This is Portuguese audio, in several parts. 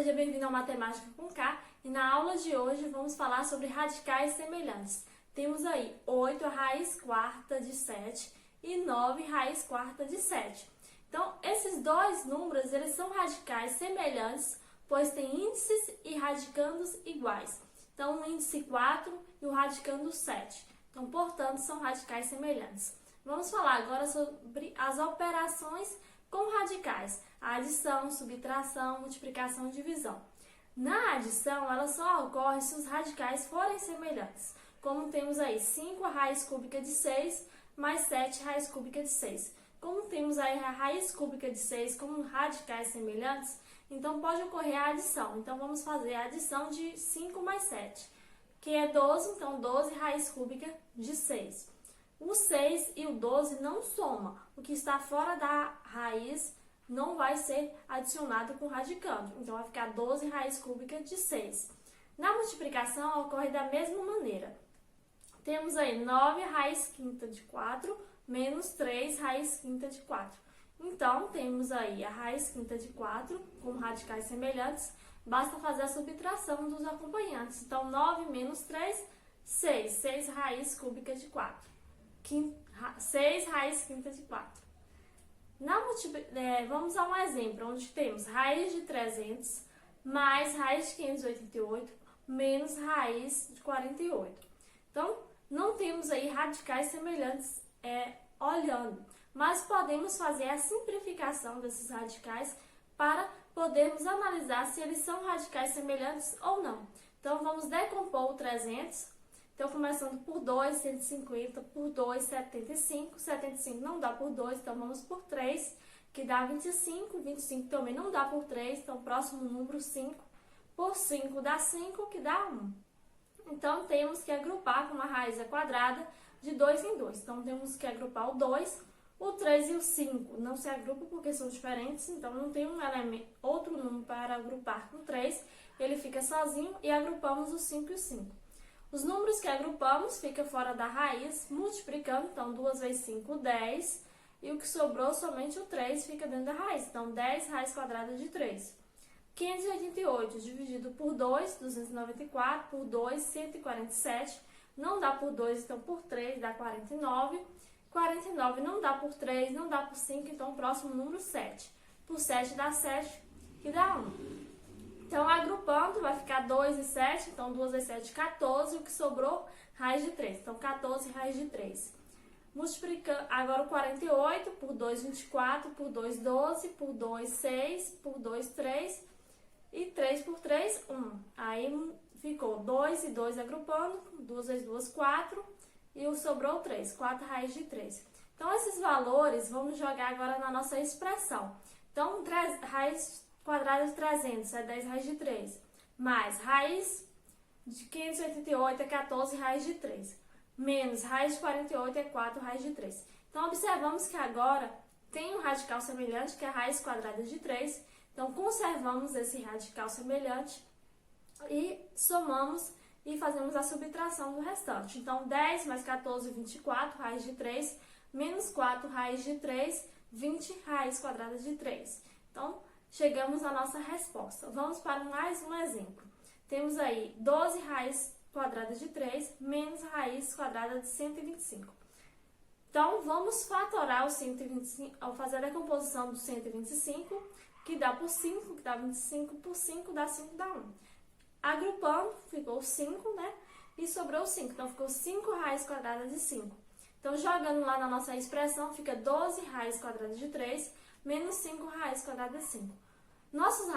seja bem-vindo ao Matemática com K e na aula de hoje vamos falar sobre radicais semelhantes. Temos aí 8 raiz quarta de 7 e 9 raiz quarta de 7. Então, esses dois números eles são radicais semelhantes, pois têm índices e radicandos iguais. Então, o índice 4 e o radicando 7. Então, portanto, são radicais semelhantes. Vamos falar agora sobre as operações com radicais, a adição, subtração, multiplicação e divisão. Na adição, ela só ocorre se os radicais forem semelhantes, como temos aí 5 raiz cúbica de 6 mais 7 raiz cúbica de 6. Como temos aí a raiz cúbica de 6 como radicais semelhantes, então pode ocorrer a adição. Então vamos fazer a adição de 5 mais 7, que é 12, então 12 raiz cúbica de 6. O 6 e o 12 não somam. O que está fora da raiz não vai ser adicionado com radicando. Então, vai ficar 12 raiz cúbica de 6. Na multiplicação, ocorre da mesma maneira. Temos aí 9 raiz quinta de 4 menos 3 raiz quinta de 4. Então, temos aí a raiz quinta de 4 com radicais semelhantes. Basta fazer a subtração dos acompanhantes. Então, 9 menos 3, 6. 6 raiz cúbica de 4. 6 raiz quinta de 4. Vamos a um exemplo, onde temos raiz de 300 mais raiz de 588 menos raiz de 48. Então, não temos aí radicais semelhantes olhando, mas podemos fazer a simplificação desses radicais para podermos analisar se eles são radicais semelhantes ou não. Então, vamos decompor o 300. Então, começando por 2, 150, por 2, 75. 75 não dá por 2, então vamos por 3, que dá 25. 25 também não dá por 3, então próximo número 5. Por 5 dá 5, que dá 1. Então, temos que agrupar com uma raiz quadrada de 2 em 2. Então, temos que agrupar o 2, o 3 e o 5 não se agrupam porque são diferentes, então não tem outro número para agrupar com 3, ele fica sozinho e agrupamos o 5 e o 5. Os números que agrupamos ficam fora da raiz, multiplicando, então 2 vezes 5, 10, e o que sobrou, somente o 3, fica dentro da raiz, então 10 raiz quadrada de 3. 588 dividido por 2, 294, por 2, 147, não dá por 2, então por 3 dá 49, 49 não dá por 3, não dá por 5, então o próximo número 7. Por 7 dá 7, que dá 1. Então, agrupando, vai ficar 2 e 7, então 2 vezes 7, 14, o que sobrou, raiz de 3. Então, 14 raiz de 3. Multiplicando, agora o 48, por 2, 24, por 2, 12, por 2, 6, por 2, 3, e 3 por 3, 1. Aí, ficou 2 e 2 agrupando, 2 vezes 2, 4, e o sobrou 3, 4 raiz de 3. Então, esses valores, vamos jogar agora na nossa expressão. Então, raiz quadrada de 300 é 10 raiz de 3, mais raiz de 588 é 14 raiz de 3, menos raiz de 48 é 4 raiz de 3. Então, observamos que agora tem um radical semelhante, que é a raiz quadrada de 3. Então, conservamos esse radical semelhante e somamos e fazemos a subtração do restante. Então, 10 mais 14, 24, raiz de 3, menos 4 raiz de 3, 20 raiz quadrada de 3. Então, chegamos à nossa resposta. Vamos para mais um exemplo. Temos aí 12 raiz quadrada de 3 menos raiz quadrada de 125. Então, vamos fatorar o 125, ao fazer a decomposição do 125, que dá por 5, que dá 25 por 5, dá 5, dá 1. Agrupando, ficou 5, né? E sobrou 5. Então, ficou 5 raiz quadrada de 5. Então, jogando lá na nossa expressão, fica 12 raiz quadrada de 3 menos 5 raiz quadrada de 5. Nossos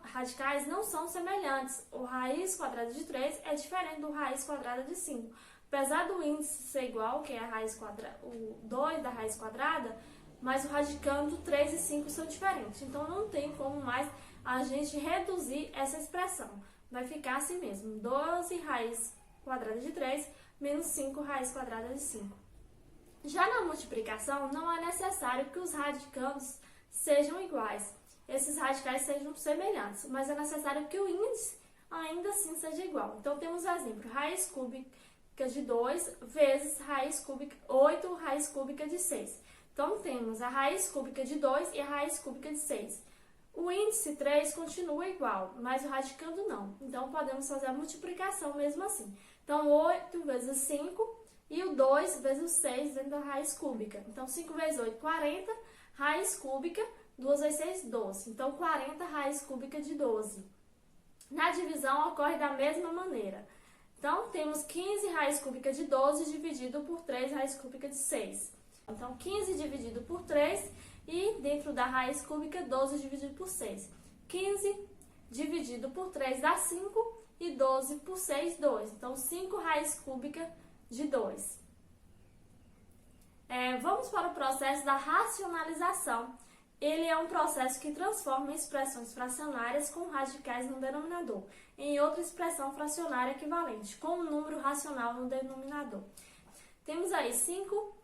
radicais não são semelhantes. O raiz quadrada de 3 é diferente do raiz quadrada de 5. Apesar do índice ser igual, que é a raiz quadrada, o 2 da raiz quadrada, mas o radicando 3 e 5 são diferentes. Então, não tem como mais a gente reduzir essa expressão. Vai ficar assim mesmo, 12 raiz quadrada de 3 menos 5 raiz quadrada de 5. Já na multiplicação, não é necessário que os radicandos sejam iguais. Esses radicais sejam semelhantes, mas é necessário que o índice ainda assim seja igual. Então, temos o exemplo, raiz cúbica de 2 vezes raiz cúbica, 8 raiz cúbica de 6. Então, temos a raiz cúbica de 2 e a raiz cúbica de 6. O índice 3 continua igual, mas o radicando não. Então, podemos fazer a multiplicação mesmo assim. Então, 8 vezes 5 e o 2 vezes o 6 dentro da raiz cúbica. Então, 5 vezes 8, 40, raiz cúbica, 2 vezes 6, 12. Então, 40 raiz cúbica de 12. Na divisão, ocorre da mesma maneira. Então, temos 15 raiz cúbica de 12 dividido por 3 raiz cúbica de 6. Então, 15 dividido por 3 e dentro da raiz cúbica, 12 dividido por 6. 15 dividido por 3 dá 5 e 12 por 6, 2. Então, 5 raiz cúbica de 2. Vamos para o processo da racionalização. Ele é um processo que transforma expressões fracionárias com radicais no denominador em outra expressão fracionária equivalente, com um número racional no denominador. Temos aí 5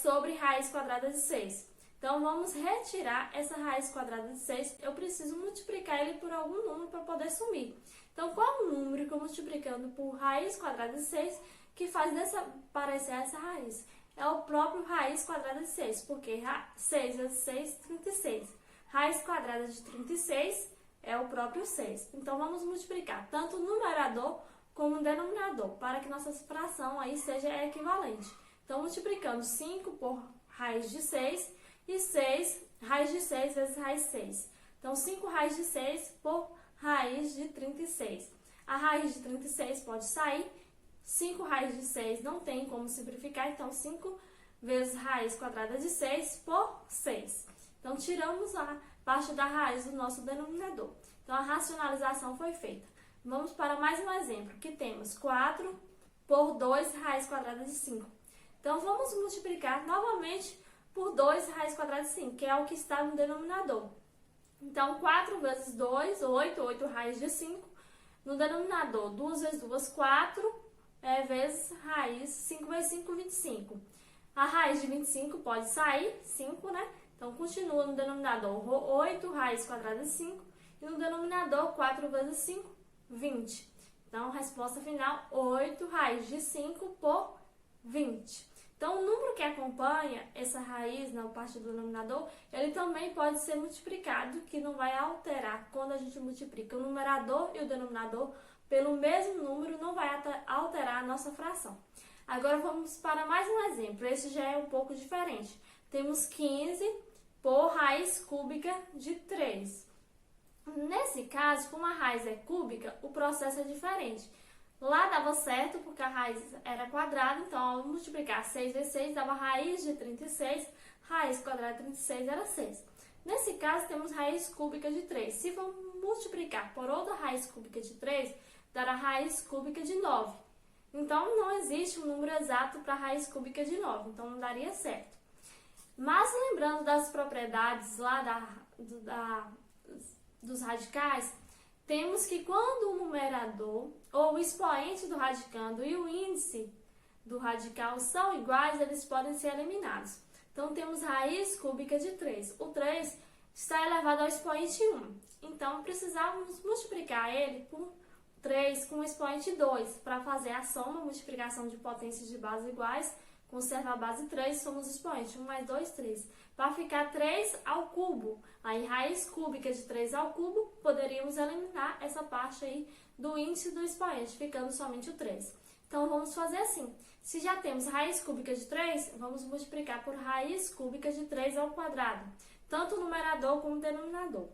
sobre raiz quadrada de 6. Então, vamos retirar essa raiz quadrada de 6. Eu preciso multiplicar ele por algum número para poder sumir. Então, qual é o número que eu multiplicando por raiz quadrada de 6 que faz desaparecer essa raiz? É o próprio raiz quadrada de 6, porque 6 vezes 6, 36. Raiz quadrada de 36 é o próprio 6. Então, vamos multiplicar tanto o numerador como o denominador, para que nossa fração aí seja equivalente. Então, multiplicando 5 por raiz de 6 e 6, raiz de 6 vezes raiz de 6. Então, 5 raiz de 6 por raiz de 36. A raiz de 36 pode sair. 5 raiz de 6 não tem como simplificar, então 5 vezes raiz quadrada de 6 por 6. Então, tiramos a parte da raiz do nosso denominador. Então, a racionalização foi feita. Vamos para mais um exemplo, que temos 4 por 2 raiz quadrada de 5. Então, vamos multiplicar novamente por 2 raiz quadrada de 5, que é o que está no denominador. Então, 4 vezes 2, 8, 8 raiz de 5. No denominador, 2 vezes 2, 4, vezes raiz, 5 vezes 5, 25. A raiz de 25 pode sair, 5, né? Então, continua no denominador 8 raiz quadrada de 5 e no denominador 4 vezes 5, 20. Então, resposta final, 8 raiz de 5 por 20. Então, o número que acompanha essa raiz na parte do denominador, ele também pode ser multiplicado, que não vai alterar quando a gente multiplica o numerador e o denominador pelo mesmo número, não vai alterar a nossa fração. Agora, vamos para mais um exemplo. Esse já é um pouco diferente. Temos 15 por raiz cúbica de 3. Nesse caso, como a raiz é cúbica, o processo é diferente. Lá dava certo, porque a raiz era quadrada, então ao multiplicar 6 vezes 6 dava raiz de 36, raiz quadrada de 36 era 6. Nesse caso, temos raiz cúbica de 3. Se for multiplicar por outra raiz cúbica de 3, dará raiz cúbica de 9. Então, não existe um número exato para raiz cúbica de 9, então não daria certo. Mas lembrando das propriedades lá dos radicais, temos que quando o numerador ou o expoente do radicando e o índice do radical são iguais, eles podem ser eliminados. Então, temos raiz cúbica de 3. O 3 está elevado ao expoente 1. Então, precisávamos multiplicar ele por 3 com o expoente 2 para fazer a soma, multiplicação de potências de base iguais, conserva a base 3, somos o expoente 1 mais 2, 3. Para ficar 3 ao cubo, aí raiz cúbica de 3 ao cubo, poderíamos eliminar essa parte aí do índice do expoente, ficando somente o 3. Então, vamos fazer assim. Se já temos raiz cúbica de 3, vamos multiplicar por raiz cúbica de 3 ao quadrado, tanto o numerador como o denominador.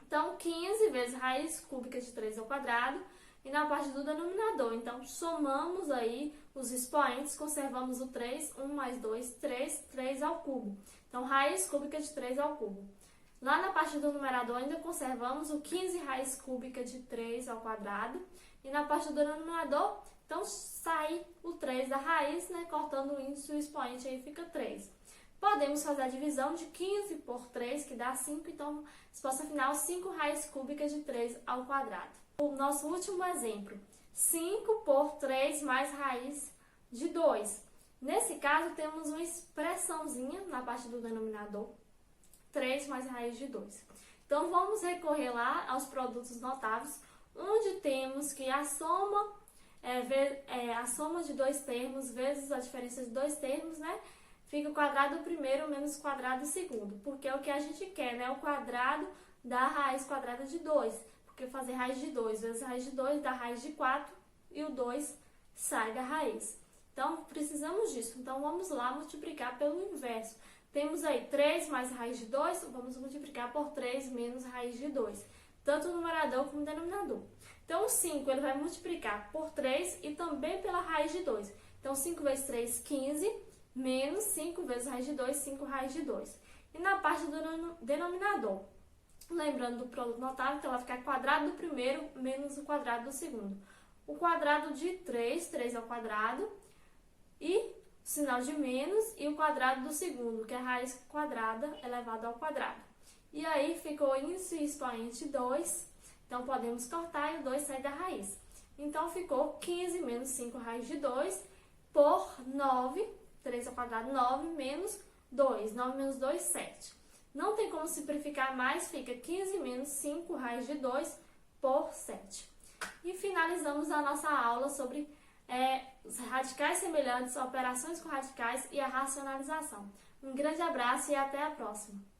Então, 15 vezes raiz cúbica de 3 ao quadrado e na parte do denominador. Então, somamos aí os expoentes, conservamos o 3, 1 mais 2, 3, 3 ao cubo. Então, raiz cúbica de 3 ao cubo. Lá na parte do numerador ainda conservamos o 15 raiz cúbica de 3 ao quadrado. E na parte do denominador, então sai o 3 da raiz, né? Cortando o índice e o expoente, aí fica 3. Podemos fazer a divisão de 15 por 3, que dá 5. Então, resposta final, 5 raiz cúbica de 3 ao quadrado. O nosso último exemplo, 5 por 3 mais raiz de 2. Nesse caso, temos uma expressãozinha na parte do denominador, 3 mais raiz de 2. Então, vamos recorrer lá aos produtos notáveis, onde temos que a soma de dois termos vezes a diferença de dois termos, né? Fica o quadrado primeiro menos o quadrado segundo, porque é o que a gente quer, né? O quadrado dá a raiz quadrada de 2, porque fazer raiz de 2 vezes raiz de 2 dá raiz de 4 e o 2 sai da raiz. Então, precisamos disso. Então, vamos lá multiplicar pelo inverso. Temos aí 3 mais raiz de 2, vamos multiplicar por 3 menos raiz de 2, tanto o numerador como o denominador. Então, o 5 ele vai multiplicar por 3 e também pela raiz de 2. Então, 5 vezes 3, 15, menos 5 vezes raiz de 2, 5 raiz de 2. E na parte do denominador, lembrando do produto notável, então vai ficar quadrado do primeiro menos o quadrado do segundo. O quadrado de 3, 3 ao quadrado, e sinal de menos, e o quadrado do segundo, que é a raiz quadrada elevado ao quadrado. E aí ficou índice e expoente 2, então podemos cortar e o 2 sai da raiz. Então ficou 15 menos 5 raiz de 2 por 9, 3 ao quadrado, 9 menos 2, 9 menos 2, 7. Não tem como simplificar mais, fica 15 menos 5 raiz de 2 por 7. E finalizamos a nossa aula sobre os radicais semelhantes, operações com radicais e a racionalização. Um grande abraço e até a próxima!